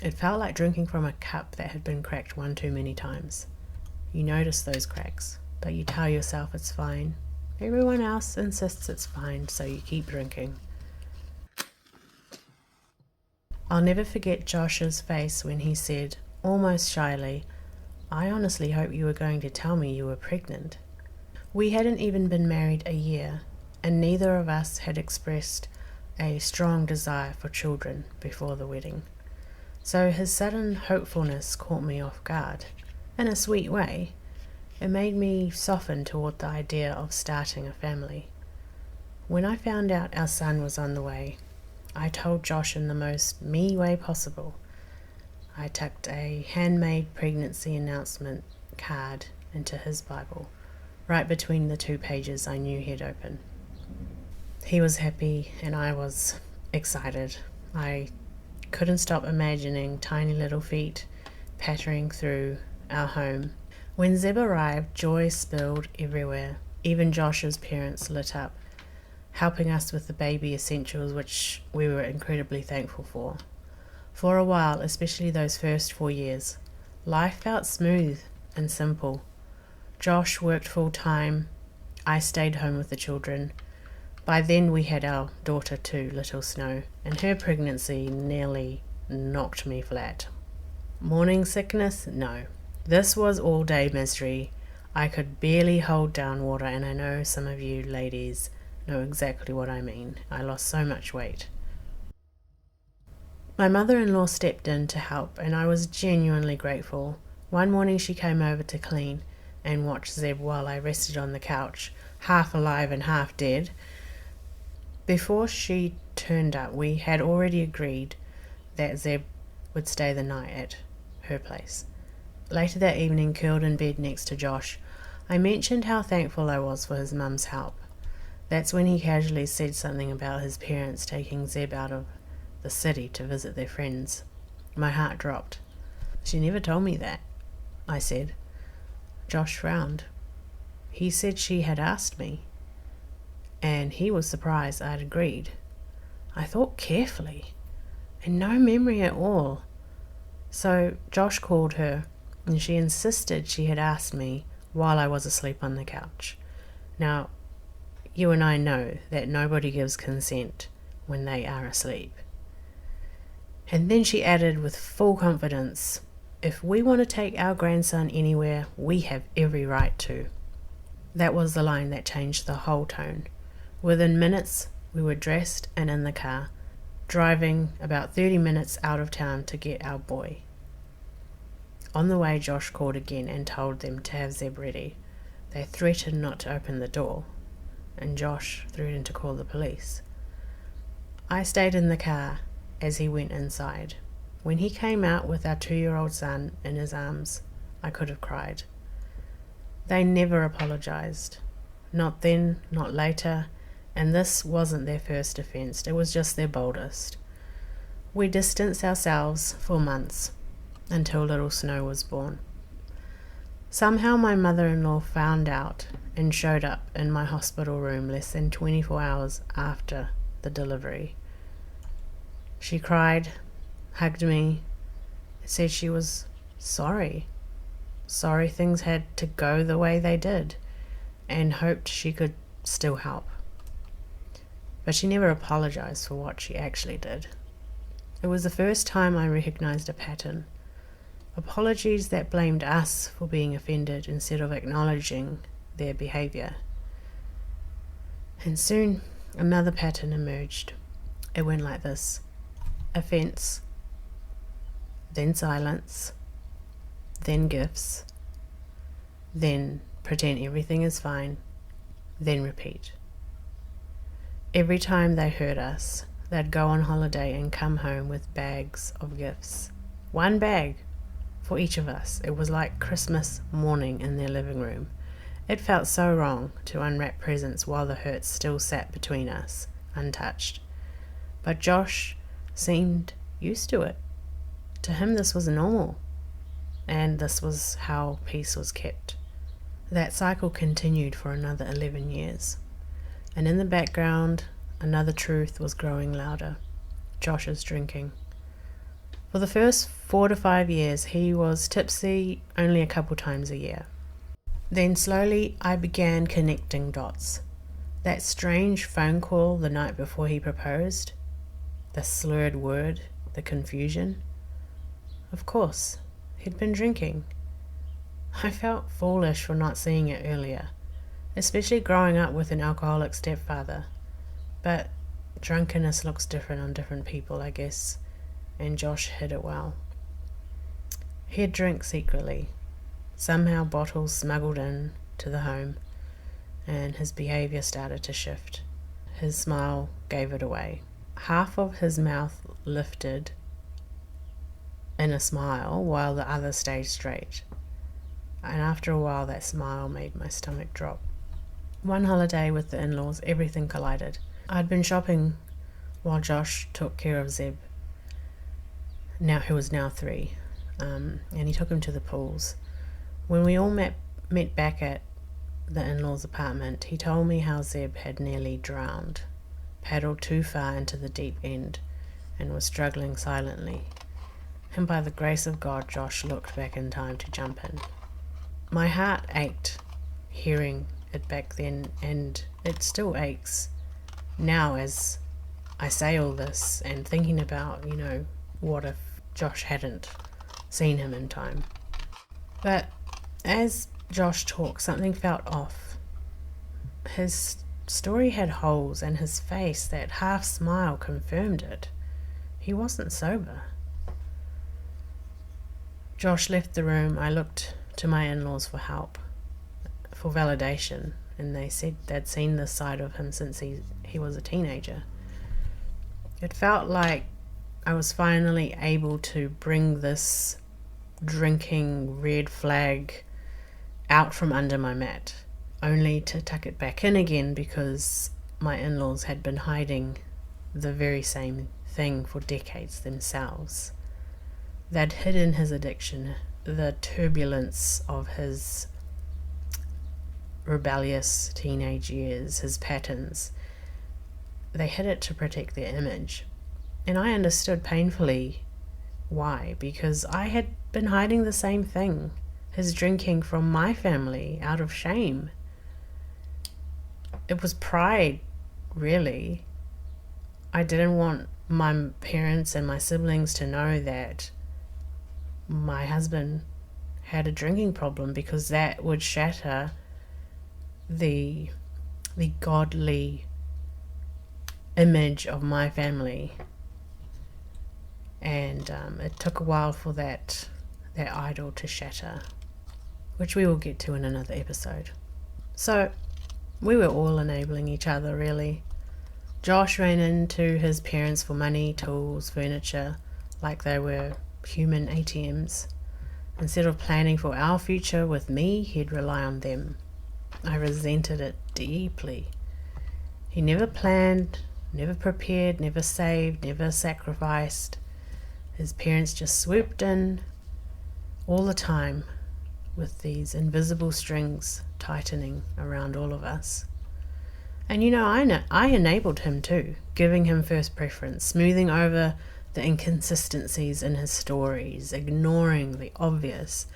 It felt like drinking from a cup that had been cracked one too many times. You notice those cracks, but you tell yourself it's fine. Everyone else insists it's fine, so you keep drinking. I'll never forget Josh's face when he said, almost shyly, "I honestly hope you were going to tell me you were pregnant." We hadn't even been married a year, and neither of us had expressed a strong desire for children before the wedding. So his sudden hopefulness caught me off guard. In a sweet way, it made me soften toward the idea of starting a family. When I found out our son was on the way, I told Josh in the most me way possible. I tucked a handmade pregnancy announcement card into his Bible, right between the 2 pages I knew he'd open. He was happy and I was excited. I couldn't stop imagining tiny little feet pattering through our home. When Zeb arrived, joy spilled everywhere. Even Josh's parents lit up, helping us with the baby essentials, which we were incredibly thankful for. For a while, especially those first 4 years, life felt smooth and simple. Josh worked full-time. I stayed home with the children. By then we had our daughter too, little Snow, and her pregnancy nearly knocked me flat. Morning sickness? No. This was all-day misery. I could barely hold down water, and I know some of you ladies know exactly what I mean. I lost so much weight. My mother-in-law stepped in to help, and I was genuinely grateful. One morning she came over to clean and watch Zeb while I rested on the couch, half alive and half dead. Before she turned up, we had already agreed that Zeb would stay the night at her place. Later that evening, curled in bed next to Josh, I mentioned how thankful I was for his mum's help. That's when he casually said something about his parents taking Zeb out of the city to visit their friends. My heart dropped. "She never told me that," I said. Josh frowned. He said she had asked me, and he was surprised I'd agreed. I thought carefully, and no memory at all. So Josh called her, and she insisted she had asked me while I was asleep on the couch. Now, you and I know that nobody gives consent when they are asleep. And then she added with full confidence, "If we want to take our grandson anywhere, we have every right to." That was the line that changed the whole tone. Within minutes, we were dressed and in the car, driving about 30 minutes out of town to get our boy. On the way, Josh called again and told them to have Zeb ready. They threatened not to open the door, and Josh threatened to call the police. I stayed in the car as he went inside. When he came out with our 2-year-old son in his arms, I could have cried. They never apologized. Not then, not later, and this wasn't their first offense, it was just their boldest. We distanced ourselves for months, until little Snow was born. Somehow my mother-in-law found out and showed up in my hospital room less than 24 hours after the delivery. She cried, hugged me, said she was sorry things had to go the way they did, and hoped she could still help. But she never apologized for what she actually did. It was the first time I recognized a pattern. Apologies that blamed us for being offended instead of acknowledging their behavior. And soon another pattern emerged. It went like this: offense, then silence, then gifts, then pretend everything is fine, then repeat. Every time they hurt us, they'd go on holiday and come home with bags of gifts. 1 bag for each of us. It was like Christmas morning in their living room. It felt so wrong to unwrap presents while the hurts still sat between us, untouched. But Josh seemed used to it. To him this was normal, and this was how peace was kept. That cycle continued for another 11 years, and in the background, another truth was growing louder: Josh's drinking. For the first 4 to 5 years, he was tipsy only a couple times a year. Then slowly I began connecting dots. That strange phone call the night before he proposed, the slurred word, the confusion. Of course, he'd been drinking. I felt foolish for not seeing it earlier, especially growing up with an alcoholic stepfather. But drunkenness looks different on different people, I guess, and Josh hid it well. He'd drink secretly, somehow bottles smuggled in to the home, and his behaviour started to shift. His smile gave it away. Half of his mouth lifted in a smile while the other stayed straight. And after a while, that smile made my stomach drop. One holiday with the in-laws, everything collided. I'd been shopping while Josh took care of Zeb, who was now 3, and he took him to the pools. When we all met back at the in-laws' apartment, he told me how Zeb had nearly drowned, paddled too far into the deep end, and was struggling silently. And by the grace of God, Josh looked back in time to jump in. My heart ached hearing it back then, and it still aches now as I say all this and thinking about, what if Josh hadn't seen him in time. But as Josh talked, something felt off. His story had holes, and his face, that half smile, confirmed it. He wasn't sober. Josh left the room. I looked to my in-laws for help, for validation, and they said they'd seen this side of him since he was a teenager. It felt like I was finally able to bring this drinking red flag out from under my mat, only to tuck it back in again because my in-laws had been hiding the very same thing for decades themselves. They'd hidden his addiction, the turbulence of his rebellious teenage years, his patterns. They hid it to protect their image. And I understood painfully why, because I had been hiding the same thing, his drinking, from my family out of shame. It was pride, really. I didn't want my parents and my siblings to know that my husband had a drinking problem, because that would shatter the godly image of my family. And it took a while for that idol to shatter, which we will get to in another episode. So we were all enabling each other, really. Josh ran into his parents for money, tools, furniture, like they were human ATMs. Instead of planning for our future with me, he'd rely on them. I resented it deeply. He never planned, never prepared, never saved, never sacrificed. His parents just swooped in all the time with these invisible strings tightening around all of us. And I enabled him too, giving him first preference, smoothing over the inconsistencies in his stories, ignoring the obvious.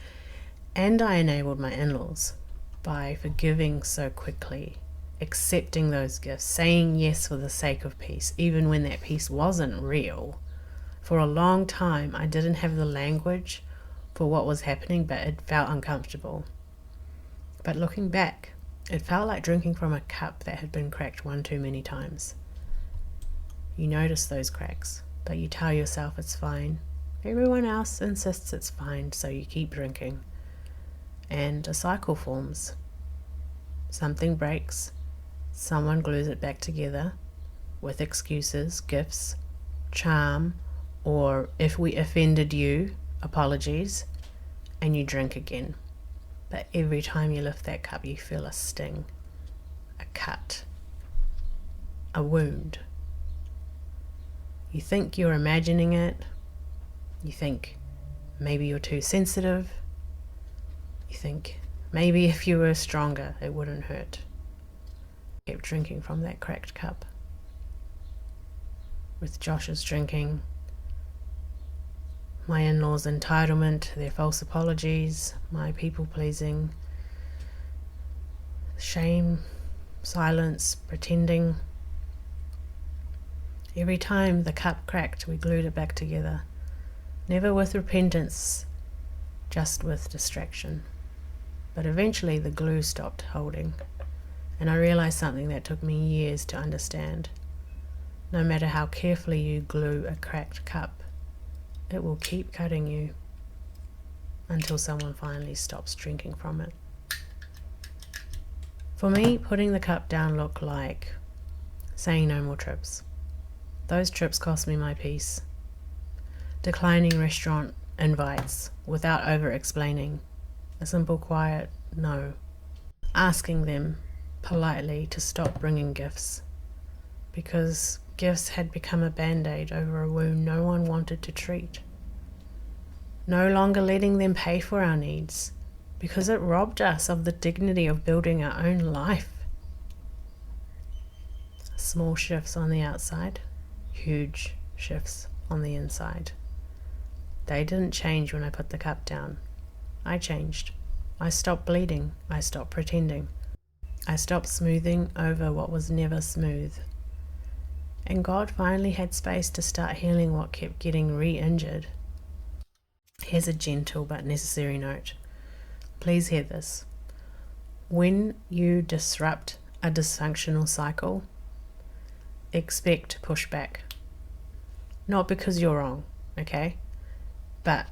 And I enabled my in-laws by forgiving so quickly, accepting those gifts, saying yes for the sake of peace, even when that peace wasn't real. For a long time, I didn't have the language for what was happening, but it felt uncomfortable. But looking back, it felt like drinking from a cup that had been cracked one too many times. You notice those cracks, but you tell yourself it's fine. Everyone else insists it's fine, so you keep drinking. And a cycle forms. Something breaks, someone glues it back together with excuses, gifts, charm, or if we offended you, apologies, and you drink again. But every time you lift that cup, you feel a sting, a cut, a wound. You think you're imagining it. You think maybe you're too sensitive. You think maybe if you were stronger, it wouldn't hurt. Kept drinking from that cracked cup. With Josh's drinking, my in-laws' entitlement, their false apologies, my people-pleasing, shame, silence, pretending. Every time the cup cracked, we glued it back together. Never with repentance, just with distraction. But eventually the glue stopped holding, and I realized something that took me years to understand. No matter how carefully you glue a cracked cup, it will keep cutting you until someone finally stops drinking from it. For me, putting the cup down looked like saying no more trips. Those trips cost me my peace. Declining restaurant invites without over-explaining. A simple quiet no. Asking them politely to stop bringing gifts, because gifts had become a band-aid over a wound no one wanted to treat. No longer letting them pay for our needs, because it robbed us of the dignity of building our own life. Small shifts on the outside, huge shifts on the inside. They didn't change when I put the cup down. I changed. I stopped bleeding. I stopped pretending. I stopped smoothing over what was never smooth. And God finally had space to start healing what kept getting re-injured. Here's a gentle but necessary note. Please hear this. When you disrupt a dysfunctional cycle, expect pushback. Not because you're wrong, okay? But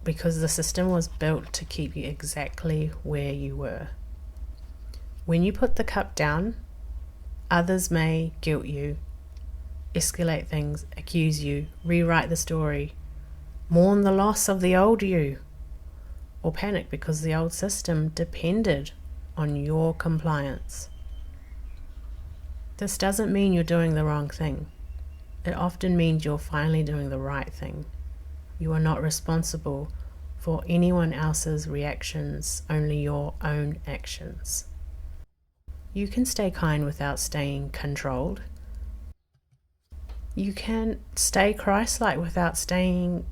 because the system was built to keep you exactly where you were. When you put the cup down, others may guilt you, escalate things, accuse you, rewrite the story, mourn the loss of the old you, or panic because the old system depended on your compliance. This doesn't mean you're doing the wrong thing. It often means you're finally doing the right thing. You are not responsible for anyone else's reactions, only your own actions. You can stay kind without staying controlled. You can stay Christ-like without staying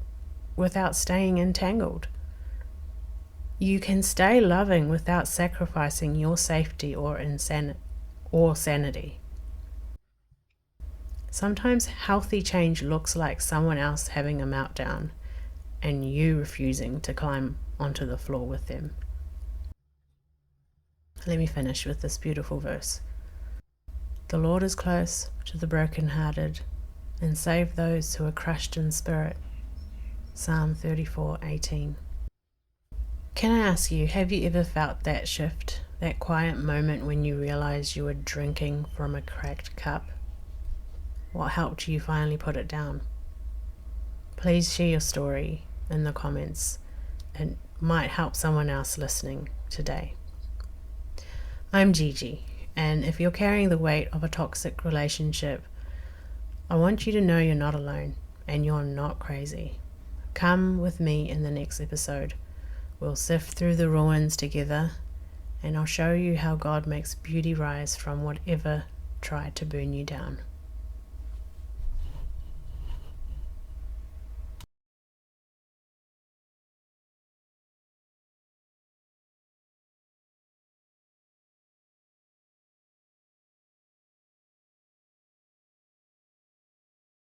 entangled. You can stay loving without sacrificing your safety or sanity. Sometimes healthy change looks like someone else having a meltdown and you refusing to climb onto the floor with them. Let me finish with this beautiful verse. The Lord is close to the brokenhearted and save those who are crushed in spirit. Psalm 34:18. Can I ask you, have you ever felt that shift, that quiet moment when you realized you were drinking from a cracked cup? What helped you finally put it down? Please share your story in the comments. It might help someone else listening today. I'm Gigi, and if you're carrying the weight of a toxic relationship, I want you to know you're not alone and you're not crazy. Come with me in the next episode. We'll sift through the ruins together, and I'll show you how God makes beauty rise from whatever tried to burn you down.